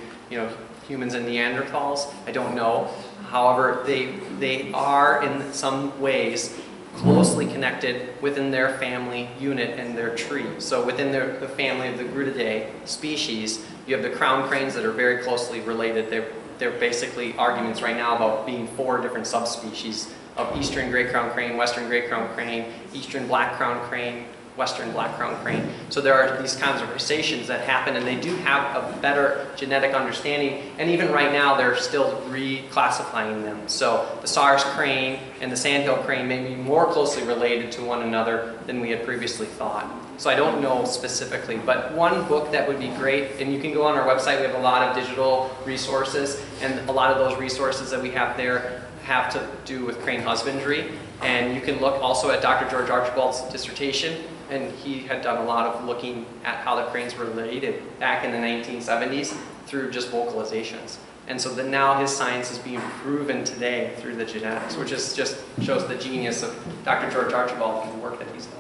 humans and Neanderthals. I don't know. However, they are in some ways closely connected within their family unit and their tree. So within the family of the Gruididae species, you have the crown cranes that are very closely related. They're basically arguments right now about being 4 different subspecies of eastern gray crown crane, western gray crown crane, eastern black crown crane, western black crown crane. So there are these conversations that happen, and they do have a better genetic understanding, and even right now they're still reclassifying them. So the Sars crane and the sandhill crane may be more closely related to one another than we had previously thought. So I don't know specifically, but one book that would be great, and you can go on our website, we have a lot of digital resources, and a lot of those resources that we have there have to do with crane husbandry. And you can look also at Dr. George Archibald's dissertation, and he had done a lot of looking at how the cranes were related back in the 1970s through just vocalizations. And so now his science is being proven today through the genetics, which is just shows the genius of Dr. George Archibald and the work that he's done.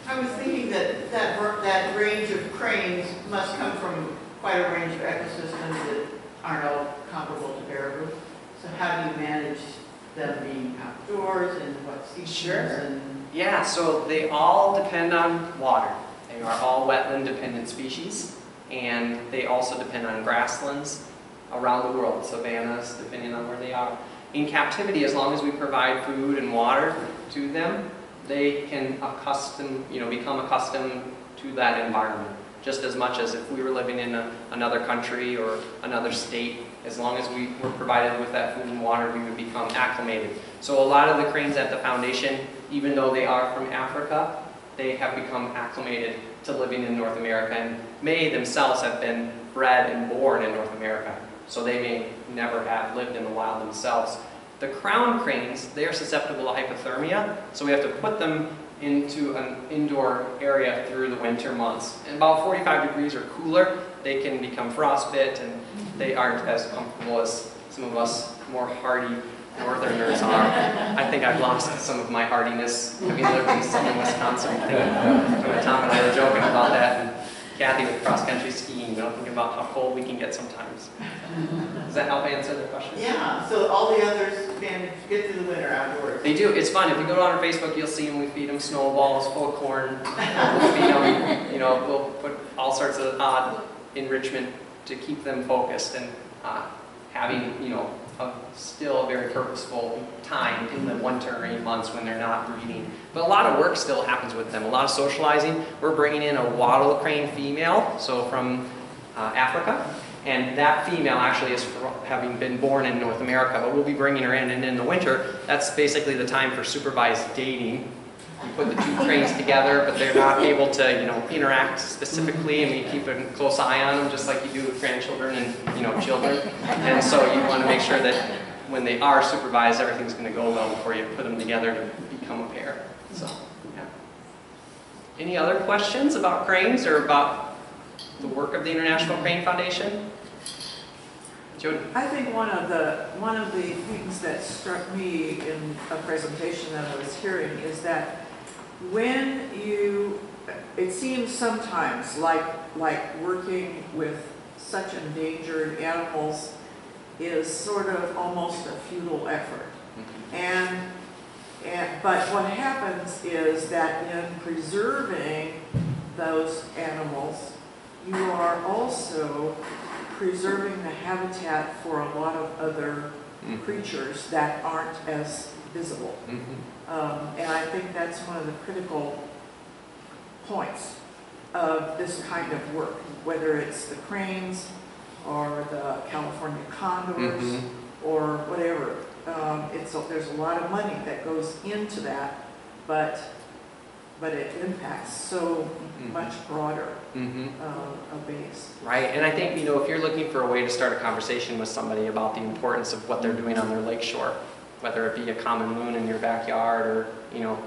I was thinking that range of cranes must come from quite a range of ecosystems that aren't all comparable to baraboo. So how do you manage them being outdoors and what seasons? Sure. And Yeah, so they all depend on water. They are all wetland dependent species, and they also depend on grasslands around the world, savannas, depending on where they are. In captivity, as long as we provide food and water to them, they can become accustomed to that environment, just as much as if we were living in another country or another state. As long as we were provided with that food and water, we would become acclimated. So a lot of the cranes at the foundation, even though they are from Africa, they have become acclimated to living in North America, and may themselves have been bred and born in North America. So they may never have lived in the wild themselves. The crown cranes, they are susceptible to hypothermia, so we have to put them into an indoor area through the winter months. And about 45 degrees or cooler, they can become frostbit, and they aren't as comfortable as some of us more hardy northerners are. I think I've lost some of my hardiness having lived in southern Wisconsin. Tom and I were joking about that, and Kathy with cross-country skiing, thinking about how cold we can get sometimes. Does that help answer the question? yeah, so all the others manage to get through the winter outdoors. They do. It's fun. If you go on our Facebook, you'll see them. We feed them snowballs full of corn. We'll feed them, we'll put all sorts of odd enrichment to keep them focused and having, still a very purposeful time in the winter rain months when they're not breeding. But a lot of work still happens with them. A lot of socializing. We're bringing in a wattle crane female, so from Africa. And that female actually is having been born in North America, but we'll be bringing her in. And in the winter, that's basically the time for supervised dating. We put the two cranes together, but they're not able to, interact specifically, and we keep a close eye on them, just like you do with grandchildren and, children. And so you want to make sure that when they are supervised, everything's going to go well before you put them together to become a pair. So, yeah. Any other questions about cranes or about the work of the International Crane Foundation? Jody? I think one of the things that struck me in a presentation that I was hearing is that it seems sometimes like working with such endangered animals is sort of almost a futile effort. But what happens is that in preserving those animals, you are also preserving the habitat for a lot of other creatures that aren't as visible. And I think that's one of the critical points of this kind of work, whether it's the cranes or the California condors or whatever. There's a lot of money that goes into that, but it impacts so much broader a base. Right, and I think, if you're looking for a way to start a conversation with somebody about the importance of what they're doing on their lakeshore, whether it be a common loon in your backyard or,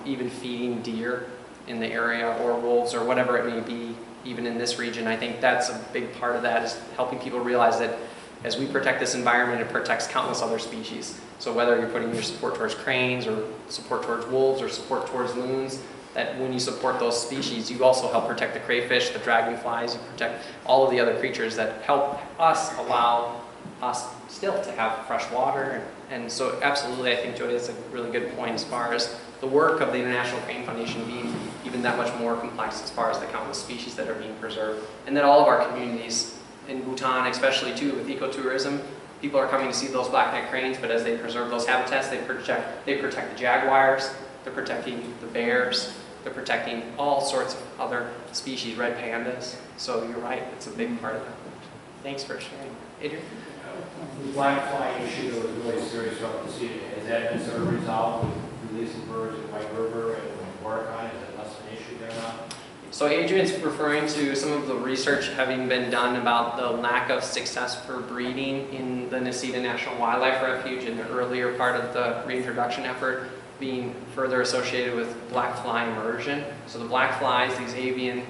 even feeding deer in the area or wolves or whatever it may be, even in this region, I think that's a big part of that, is helping people realize that as we protect this environment, it protects countless other species. So whether you're putting your support towards cranes or support towards wolves or support towards loons, that when you support those species, you also help protect the crayfish, the dragonflies, you protect all of the other creatures that help us, allow us still to have fresh water. And so absolutely, I think, Jody, that's a really good point as far as the work of the International Crane Foundation being even that much more complex as far as the countless species that are being preserved. And that all of our communities in Bhutan, especially too, with ecotourism, people are coming to see those black-necked cranes, but as they preserve those habitats, they protect the jaguars, they're protecting the bears, they're protecting all sorts of other species, red pandas. So you're right, it's a big part of that. Thanks for sharing. Adrian? The black fly issue that was really serious throughout the season, has that been sort of resolved with releasing birds in White River and Watercon? Is it less of an issue there now? So Adrian's referring to some of the research having been done about the lack of success for breeding in the Necedah National Wildlife Refuge in the earlier part of the reintroduction effort, being further associated with black fly immersion. So the black flies, these avian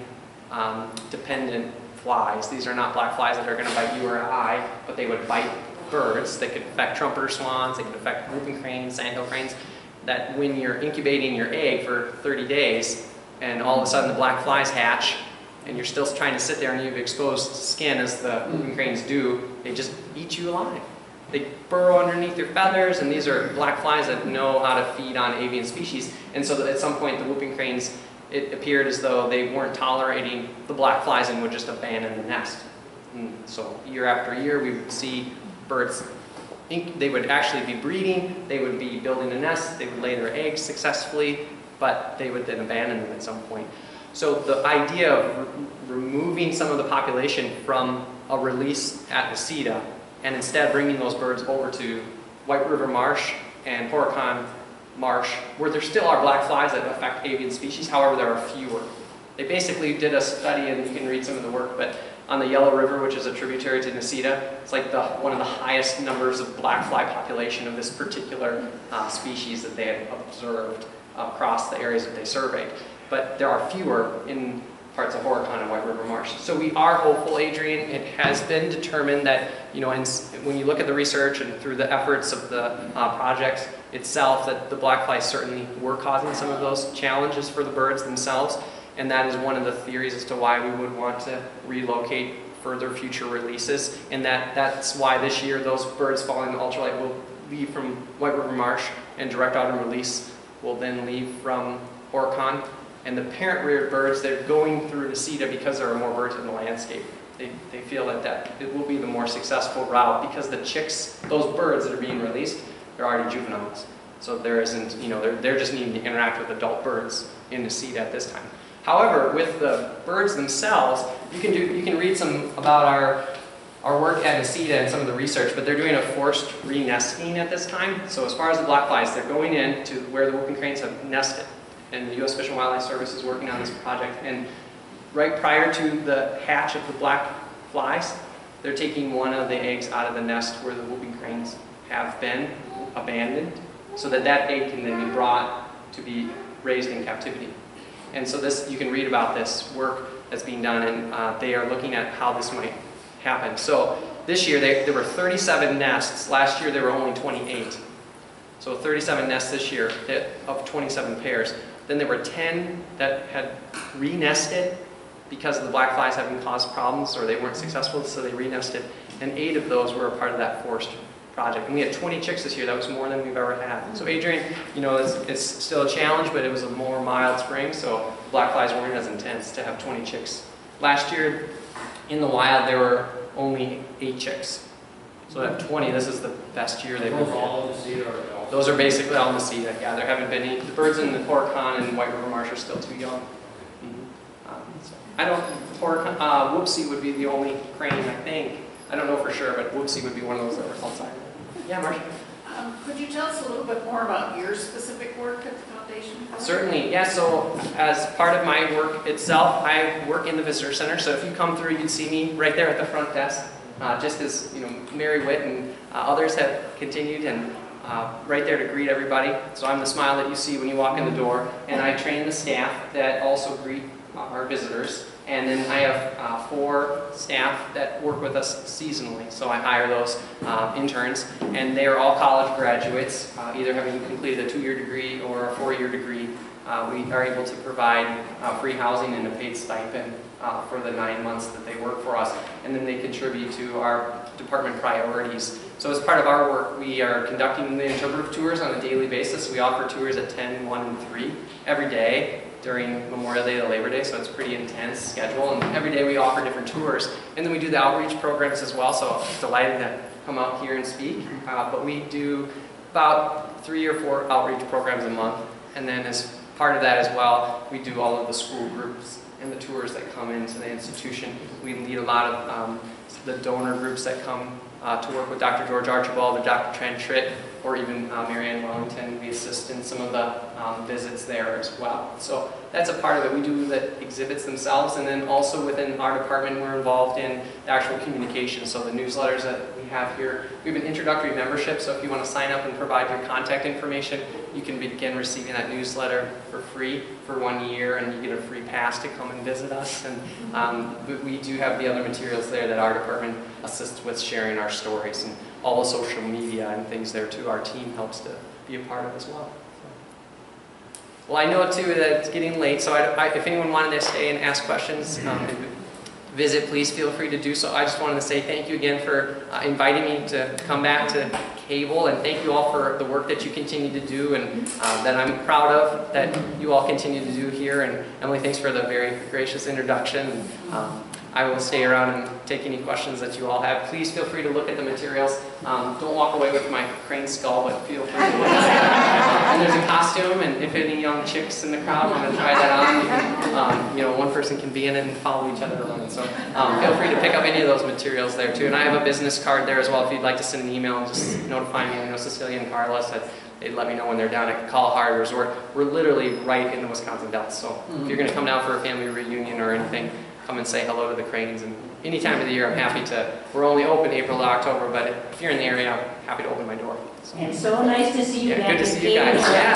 dependent flies, these are not black flies that are going to bite you or I, but they would bite birds. They could affect trumpeter swans, they could affect whooping cranes, sandhill cranes, that when you're incubating your egg for 30 days and all of a sudden the black flies hatch and you're still trying to sit there and you've exposed skin as the whooping cranes do, they just eat you alive. They burrow underneath your feathers, and these are black flies that know how to feed on avian species. And so at some point the whooping cranes, it appeared as though they weren't tolerating the black flies and would just abandon the nest. And so year after year we would see birds, they would actually be breeding, they would be building a nest, they would lay their eggs successfully, but they would then abandon them at some point. So the idea of removing some of the population from a release at Necedah and instead bringing those birds over to White River Marsh and Horicon Marsh, where there still are black flies that affect avian species, however there are fewer. They basically did a study, and you can read some of the work, but on the Yellow River, which is a tributary to Necedah, it's like one of the highest numbers of black fly population of this particular species that they had observed across the areas that they surveyed. But there are fewer in parts of Horicon and White River Marsh. So we are hopeful, Adrian. It has been determined that, you know, when you look at the research and through the efforts of the project itself, that the black flies certainly were causing some of those challenges for the birds themselves. And that is one of the theories as to why we would want to relocate further future releases. And that's why this year those birds falling to ultralight will leave from White River Marsh, and direct autumn release will then leave from Horicon. And the parent-reared birds, they're going through Necedah because there are more birds in the landscape. They feel that it will be the more successful route because the chicks, those birds that are being released, they're already juveniles. So there isn't, you know, they're just needing to interact with adult birds in Necedah at this time. However, with the birds themselves, you can read some about our work at Necedah and some of the research, but they're doing a forced re-nesting at this time. So as far as the black flies, they're going in to where the whooping cranes have nested. And the U.S. Fish and Wildlife Service is working on this project. And right prior to the hatch of the black flies, they're taking one of the eggs out of the nest where the whooping cranes have been abandoned, so that egg can then be brought to be raised in captivity. And so you can read about this work that's being done, and they are looking at how this might happen. So this year there were 37 nests. Last year there were only 28. So 37 nests this year of 27 pairs. Then there were 10 that had re-nested because the black flies having caused problems, or they weren't successful, so they re-nested. And 8 of those were a part of that forced project. And we had 20 chicks this year. That was more than we've ever had. So Adrian, you know, it's still a challenge, but it was a more mild spring, so black flies weren't as intense to have 20 chicks. Last year, in the wild, there were only 8 chicks. So at 20, this is the best year they've ever had. All in Necedah or all? Those are basically all in Necedah. Yeah, there haven't been any. The birds in the Horicon and White River Marsh are still too young. So I don't. Whoopsie would be the only crane, I think. I don't know for sure, but Whoopsie would be one of those that were outside. Yeah, Marcia? Could you tell us a little bit more about your specific work at the foundation? Certainly, yeah. So as part of my work itself, I work in the visitor center. So if you come through, you'd see me right there at the front desk. Just as, you know, Mary Witt and others have continued, and right there to greet everybody. So I'm the smile that you see when you walk in the door, and I train the staff that also greet our visitors. And then I have 4 staff that work with us seasonally. So I hire those interns, and they are all college graduates, either having completed a 2-year degree or a 4-year degree. We are able to provide free housing and a paid stipend for the 9 months that they work for us. And then they contribute to our department priorities. So as part of our work, we are conducting the interpretive tours on a daily basis. We offer tours at 10, 1, and 3 every day during Memorial Day to Labor Day, so it's a pretty intense schedule. And every day we offer different tours. And then we do the outreach programs as well, so I'm delighted to come out here and speak. But we do about 3 or 4 outreach programs a month. And then as part of that as well, we do all of the school groups and the tours that come into the institution. We lead a lot of the donor groups that come to work with Dr. George Archibald or Dr. Trent Tritt or even Marianne Wellington. We assist in some of the visits there as well. So that's a part of it. We do the exhibits themselves, and then also within our department we're involved in the actual communication. So the newsletters that we have here, we have an introductory membership, so if you want to sign up and provide your contact information, you can begin receiving that newsletter for free for 1 year, and you get a free pass to come and visit us. And we do have the other materials there that our department assists with sharing our stories, and all the social media and things there too. Our team helps to be a part of as well. Well, I know too that it's getting late, so if anyone wanted to stay and ask questions, visit, please feel free to do so. I just wanted to say thank you again for inviting me to come back to cable, and thank you all for the work that you continue to do, and that I'm proud of that you all continue to do here. And Emily, thanks for the very gracious introduction. I will stay around and take any questions that you all have. Please feel free to look at the materials. Don't walk away with my crane skull, but feel free to look at it. And there's a costume, and if any young chicks in the crowd want to try that on, you can, one person can be in it and follow each other around. So feel free to pick up any of those materials there too. And I have a business card there as well if you'd like to send an email and just notify me. I know Cecilia and Carlos that they'd let me know when they're down at Kalahari Resort. We're literally right in the Wisconsin Delta. So if you're going to come down for a family reunion or anything, come and say hello to the cranes. And any time of the year, I'm happy to. We're only open April to October, but if you're in the area, I'm happy to open my door. So. And so nice to see you back. Good to see you guys. Yeah.